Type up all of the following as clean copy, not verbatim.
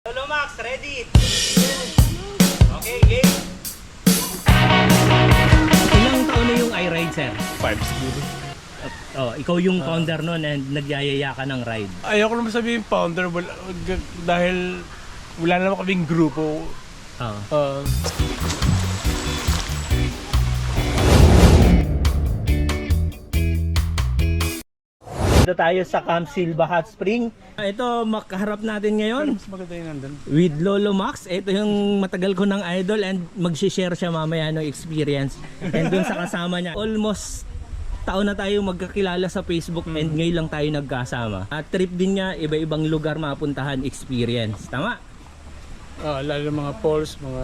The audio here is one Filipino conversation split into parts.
Lolo Max, ready? Okay, game. Ilang taon na yung iRide, sir? 5 siguro. Ikaw yung founder nun and nagyayaya ka ng ride. Ayoko naman sabihin founder dahil wala naman kaming grupo. Oo. Dito tayo sa Camp Silva Hot Spring. Ito, makaharap natin ngayon Mas maganda yun nandun. with Lolo Max. Ito yung matagal ko ng idol and mag-share siya mamaya ng experience. And dun sa kasama niya, almost taon na tayo magkakilala sa Facebook and ngayon lang tayo nagkasama. At trip din niya, iba-ibang lugar mapuntahan, experience. Tama? Lalo mga falls, mga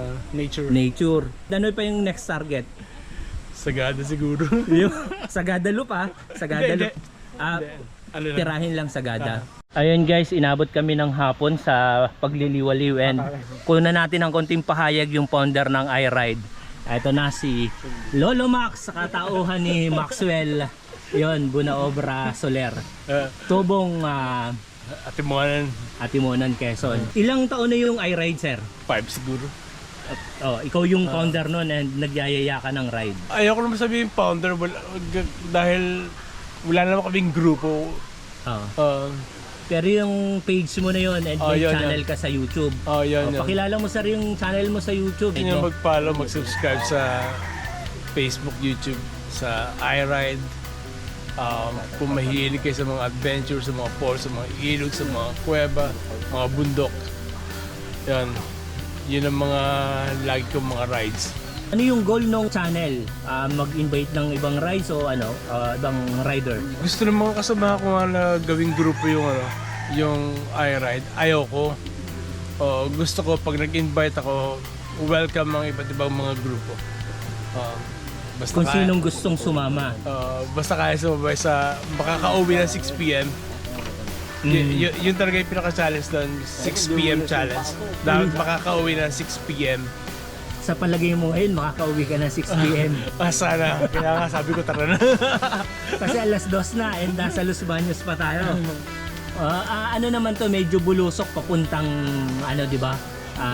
Nature. Ano pa yung next target? Sagada siguro. Yung sa Guadalupe ha? Sa Guadalupe. Ano lang. Tirahin lang sa Gada. Ayun guys, inabot kami ng hapon sa pagliliwaliw and kuna natin ng konting pahayag yung founder ng iRide. Ito na si Lolo Max sa katauhan ni Maxwell. Yon, Bunaobra Soler. Tubong Atimonan, Quezon. Ilang taon na yung iRide, sir? 5 siguro. Ikaw yung founder nun and nagyayaya ka ng ride. Ayoko naman sabihin founder dahil wala naman kaming grupo. Pero yung page mo na yun and may yun, channel ka sa YouTube. Yun. Pakilala mo sir yung channel mo sa YouTube. Yun yung mag-follow, mag-subscribe sa Facebook, YouTube, sa iRide. Kung mahilig kayo sa mga adventure, sa mga falls, sa mga ilog, sa mga kuweba, mga bundok. Yun ang mga lagi kong mga rides. Ano yung goal ng channel? Mag-invite ng ibang rides o ibang rider? Gusto ng mga kasama ko nga na gawing grupo yung iRide. Ayoko. Gusto ko pag nag-invite ako, welcome ang iba't ibang mga grupo. Basta Kung sinong gustong sumama. basta kaya sumabay sa makakauwi ng 6 p.m. Yun talaga yung pinaka-challenge doon, 6 p.m. challenge. Dapat makakauwi ng 6 p.m. Sa palagay mo ngayon, makakauwi ka ng 6 p.m. Sana. Kaya nga sabi ko tara na. Kasi alas 2 na and nasa Los Baños pa tayo. Ano naman to, medyo bulusok papuntang di ba?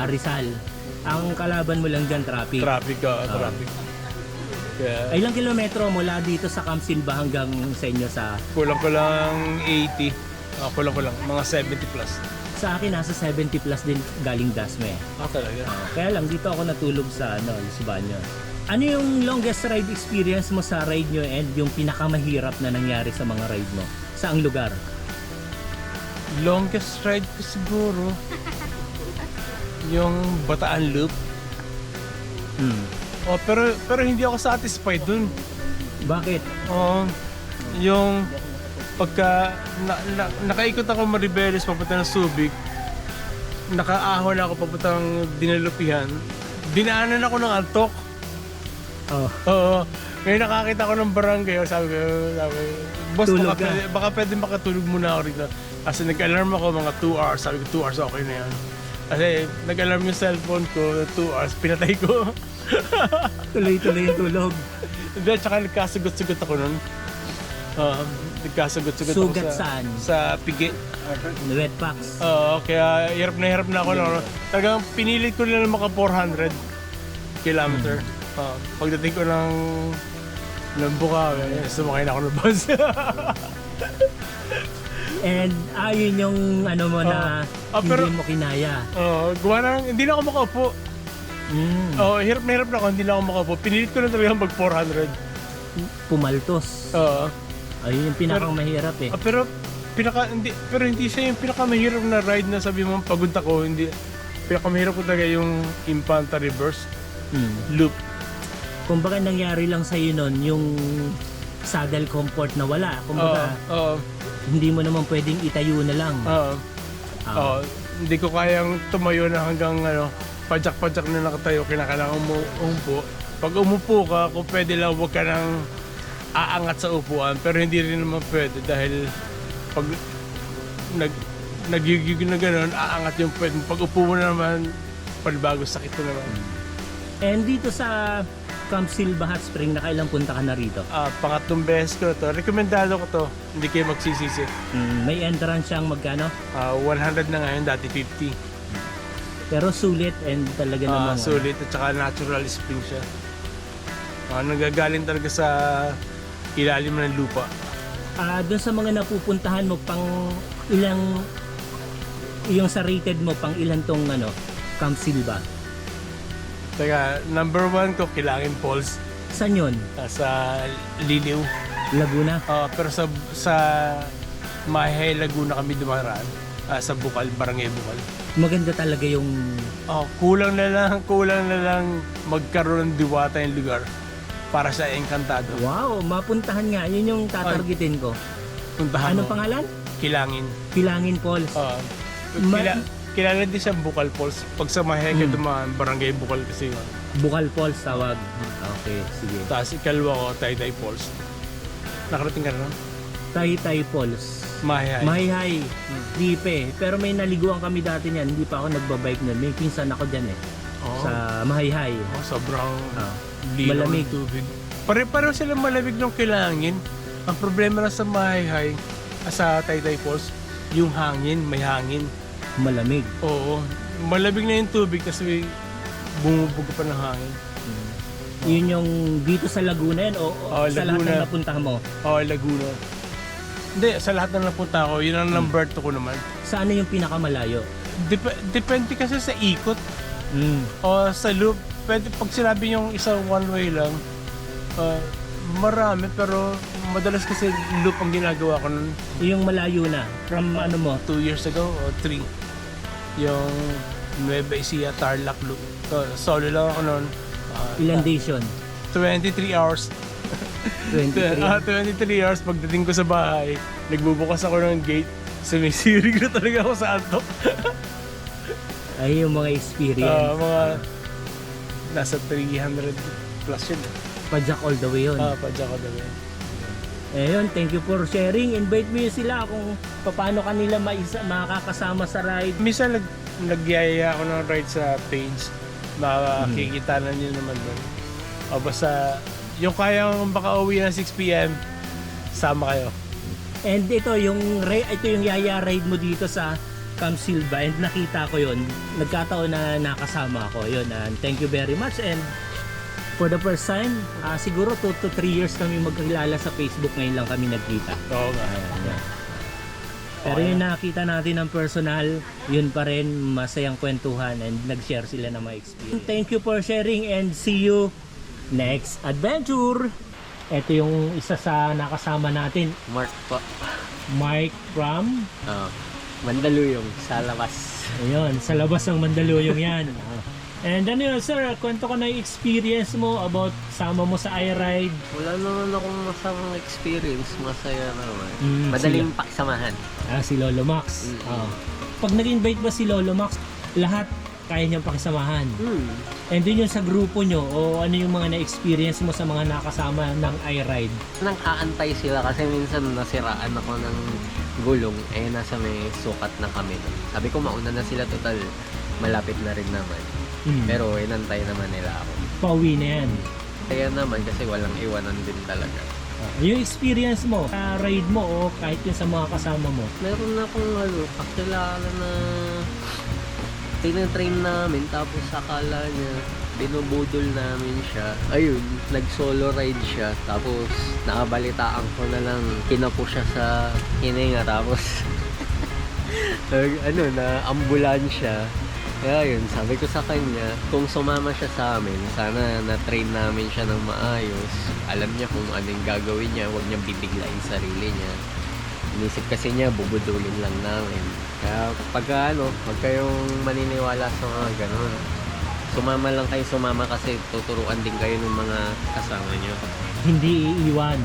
Rizal. Ang kalaban mo lang dyan, traffic. Traffic. Kaya, Ilang kilometro mula dito sa Camp Silva hanggang sa inyo sa... kulang 80. Kulang. Mga 70 plus. Sa akin, nasa 70 plus din galing Dasme. Talaga? Kaya lang, dito ako natulog sa Los Baños. Ano yung longest ride experience mo sa ride nyo and yung pinakamahirap na nangyari sa mga ride mo? Saang lugar? Longest ride ko siguro yung Bataan Loop. Pero hindi ako satisfied dun. Bakit? Yung pagka nakaikot ako Maribeles papunta ng Subic, nakaahon ako papuntang Dinalupihan, dinaanan ako ng antok. Ngayon nakakita ko ng barangay, sabi ko, boss, baka pwede makatulog muna ako rito. Kasi nag-alarm ako mga 2 hours, sabi ko 2 hours okay na yan. Kasi nag-alarm yung cellphone ko, 2 hours, pinatay ko. Tuloy-tuloy yung tulog. Hindi, tsaka nagkasugot-sugot ako nun. Nagkasugot-sugot ako Sugat saan? sa pigi. Wet packs. Kaya hirap na ako. Talagang pinilit ko na maka 400 kilometer. Pagdating ko ng Bukawi, sumakay na ako ng bus. And yun yung na pero, hindi mo kinaya. Hindi na ako makaupo. Hirap na ako, hindi na ako makaupo. Pinilit ko na talagang mag 400. Pumaltos. Ayun yung pinakamahirap eh. Pero hindi siya yung pinakamahirap na ride na sabi mo pagod ako. Hindi, pinakamahirap ko talaga yung Infanta Reverse Loop. Kumbaga nangyari lang sa'yo nun yung saddle comfort na wala. Kumbaga hindi mo naman pwedeng itayo na lang. Hindi ko kayang tumayo na hanggang padyak-padyak na nakatayo. Kinakailangan umupo. Pag umupo ka, kung pwede lang huwag ka nang aangat sa upuan. Pero hindi rin naman pwede dahil pag nagigig na gano'n, aangat yung pwede. Pag upo mo na naman, panibago sakit na naman. And dito sa Camp Silva Hot Spring, nakailang punta ka na rito? Pangatlong beses ko na to. Rekomendado ko to. Hindi kayo magsisisi. May entrance siyang magkano? 100 na ngayon, dati 50. Pero sulit and talaga namang Sulit at saka natural spring siya. Nanggagaling talaga sa ilalim ng lupa. doon sa mga napupuntahan mo pang ilang yung sa rated mo pang ilan tong Camp Silva. Teka, number 1 ko Kilangin Falls Saan yun? sa Liliw. Laguna? Pero sa Mahay, Laguna kami dumaraan. Sa Bukal, Barangay Bukal. Maganda talaga yung Kulang na lang magkaroon ng diwata yung lugar para sa Encantado. wow, mapuntahan nga. Yun yung tatargetin ko. Puntahan Anong mo. pangalan? Kilangin. Kilangin Falls. Kilala din siya Bukal Falls. Pag sa Mahay ka dumaan, Barangay Bukal kasi yun. Bukal Falls tawag. Okay, sige. Tapos ikalwa ko, Taytay Falls. Nakarating ka na nun? Taytay Falls. Mahay. Mahihay. Di pa eh. Pero may naliguan kami dati niyan. Hindi pa ako nagbabike nun. May pinsan ako dyan eh. Sa Mahihay. Sobrang Ah. linaw Malamig. ng tubig. Pare-pareho sila malamig ng Kilangin. Ang problema lang sa Mahay, sa Taytay Falls, yung hangin, may hangin. Malamig. Oo. Malamig na yung tubig kasi bumubuga pa ng hangin. Yun yung dito sa Laguna yan o sa lahat Laguna. ng napunta mo? Laguna. Hindi, sa lahat ng napunta ko, yun ang number 2 ko naman. Saan yung pinakamalayo? Depende kasi sa ikot o sa loop. Pwede, pag sinabi yung isang one way lang, marami pero madalas kasi loop ang ginagawa ko nun Yung malayo na from 2 years ago o 3. Yung Nueva Ecija Tarlac loop. Solo lang ako nun. ilang days yun? 23 hours. 23. 23 hours pagdating ko sa bahay, nagbubukas ako ng gate. Sumisirig na talaga ako sa antok. Ay yung mga experience. Mga nasa 300 plus yun. Pajak all the way yun. Padya ko daw yun. Ayun, thank you for sharing. Invite mo yun sila kung paano kanila makakasama sa ride. Minsan nagyayaya ako ng ride sa page. Makikita na nyo naman doon. Basta yung kayang baka uwi ng 6 PM, sama kayo. And ito yung yaya ride mo dito sa Camp Silva and nakita ko yun. Nagkataon na nakasama ako. Yun, and thank you very much. And for the first time, siguro 2 to 3 years kami magkakilala sa Facebook. Ngayon lang kami nagkita. Oo nga. Ayan. Pero yung nakita natin ng personal, yun pa rin masayang kwentuhan and nag-share sila ng mga experience. Thank you for sharing and see you next adventure. Ito yung isa sa nakasama natin, Mark po. Mark from Mandaluyong sa labas. ayun, sa labas ng Mandaluyong yan. And ano yun, sir, kwento ko na yung experience mo about sama mo sa iRide. Wala naman akong masamang experience. Masaya naman. sila. Madaling pakisamahan. Si Lolo Max. Pag nag-invite ba si Lolo Max, lahat kaya niyang pakisamahan. And din yun sa grupo nyo, o ano yung mga na-experience mo sa mga nakasama ng iRide? Nang aantay sila kasi minsan nasiraan ako ng gulong. Nasa may sukat na kami. Sabi ko mauna na sila, total malapit na rin naman. Pero inantay naman nila ako. Pauwi na yan. Kaya naman kasi walang iwanan din talaga. Yung experience mo, sa ride mo o kahit yun sa mga kasama mo. Meron akong kakilala na tinatrain namin tapos akala niya binubudol namin siya. Ayun, nag-solo ride siya tapos nakabalitaan ko na lang kinapo siya sa hininga tapos na ambulansya. Kaya yun, sabi ko sa kanya, kung sumama siya sa amin, sana na-train namin siya ng maayos. Alam niya kung anong gagawin niya, huwag niyang bibiglain sarili niya. Inisip kasi niya, bubudulin lang namin. Kaya pagka huwag kayong maniniwala sa mga ganun. Sumama lang kayo, sumama kasi tuturuan din kayo ng mga kasama niyo. Hindi iiwan.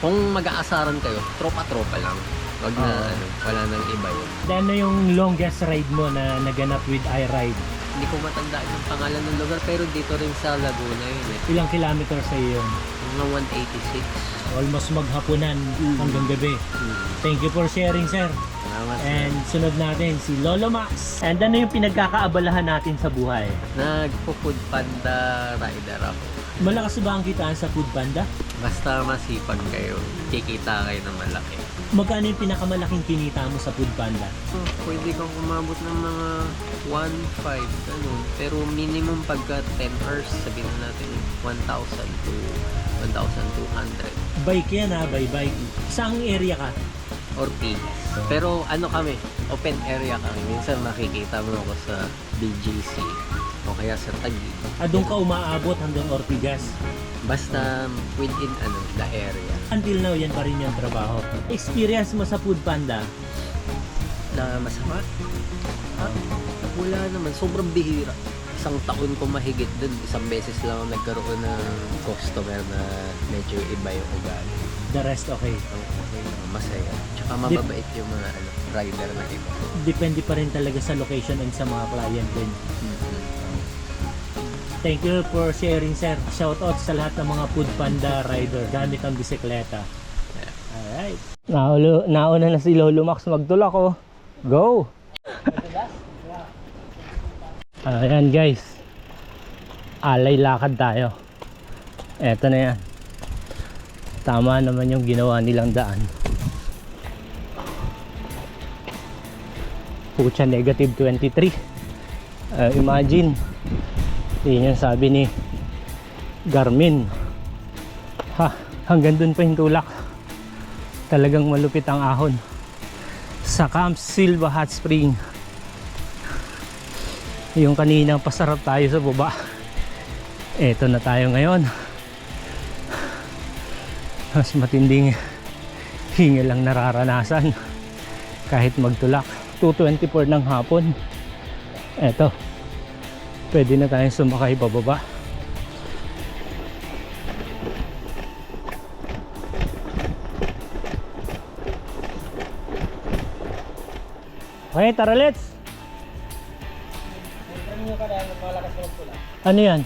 Kung mag-aasaran kayo, tropa-tropa lang. Wag na wala nang iba yun. Ano yung longest ride mo na naganap with iRide? Hindi ko matandaan yung pangalan ng lugar pero dito rin sa Laguna yun eh. Ilang kilometers sa yun? Mga 186. Almost maghapunan hanggang gabi. Thank you for sharing, sir. Salamat. And sunod natin si Lolo Max. And ano yung pinagkakaabalahan natin sa buhay? Nagpo-food panda rider ako. Malakas ba ang kitaan sa Food Panda? Basta masipag kayo, kikita kayo ng malaki. Magkano yung pinakamalaking kinita mo sa Food Panda? Pwede kang umabot ng mga 1.5 ganun. Pero minimum pagka 10 hours, sabihin natin 1,000 to 1,200 Bike yan ha, by bike. Saang area ka? Ortigas. Pero ano kami, open area kami. Minsan makikita mo ako sa BGC o kaya sa Taguig. Doon ka umaabot hanggang Ortigas. Basta within the area. Until now, yan pa rin yung trabaho. Experience mo sa Food Panda? Na masama? Wala naman. Sobrang bihira. Isang taon ko mahigit dun. Isang beses lang ako nagkaroon ng customer na medyo iba yung ugali. The rest okay. Okay lang, masaya. Tsaka mababait yung mga rider na iba. Depende pa rin talaga sa location and sa mga client din. Thank you for sharing, sir. Shoutout sa lahat ng mga Food Panda rider gamit ang bisikleta. Alright. Nauna na si Lolo Max magtulak oh. Go! Ayan guys. Alay lakad tayo. Eto na yan. Tama naman yung ginawa nilang daan. Pucha, negative 23. Imagine. Yun yung sabi ni Garmin. Hanggang dun pa yung tulak. Talagang malupit ang ahon. Sa Camp Silva Hot Spring. Yung kaninang pasarap tayo sa baba. Eto na tayo ngayon. Mas matinding hingal lang nararanasan kahit magtulak. 2:24 ng hapon. Eto. Pwede na tayong sumakay pababa. Okay, tara let's! Ano yan?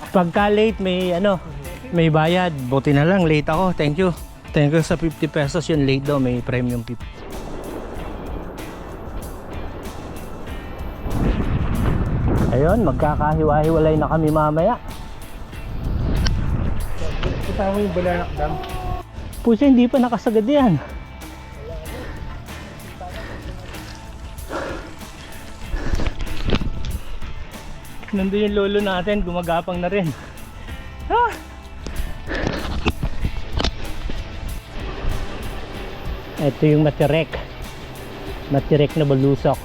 Pagka late may bayad. Buti na lang late ako. Thank you. Thank you sa 50 pesos yung late daw. May premium 50. Ayun, magkakahiwa-hiwalay na kami mamaya. Kita mo yung Balanak Dam. Puso, hindi pa nakasagad yan. Nandun yung lolo natin, gumagapang na rin. Ito yung matirek. Matirek na balusok.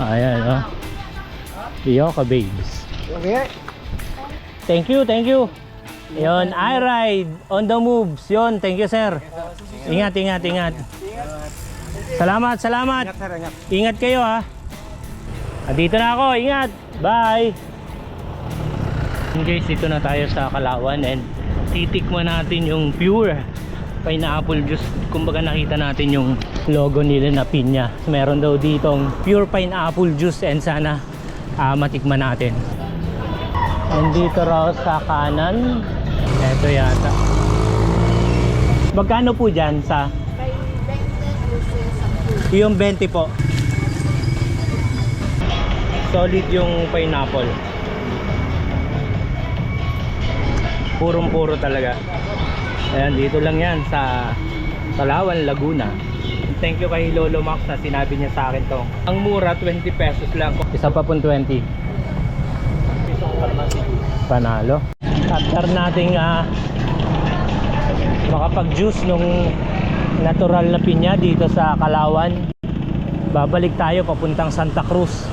Ayan, oh. Yoka babes. Okay. Thank you, thank you. Yon, I ride on the moves. Yon, thank you, sir. Ingat, ingat, ingat. Salamat, salamat. Ingat kayo, ha. Dito na ako, ingat. Bye. Guys, dito na tayo sa Kalawan and titikman natin yung pure pineapple juice. Kumbaga nakita natin yung logo nila na pinya. Meron daw ditong pure pineapple juice and sana matikman natin. And dito raw sa kanan, eto yata. Magkano po dyan sa? Yung 20 po. Solid yung pineapple. Purong-puro talaga. Ayan, dito lang yan sa Kalawan, Laguna. Thank you kay Lolo Max na sinabi niya sa akin to. Ang mura, 20 pesos lang. Isa pa pong 20. Panalo. After nating makapag-juice nung natural na pinya dito sa Kalawan, babalik tayo papuntang Santa Cruz.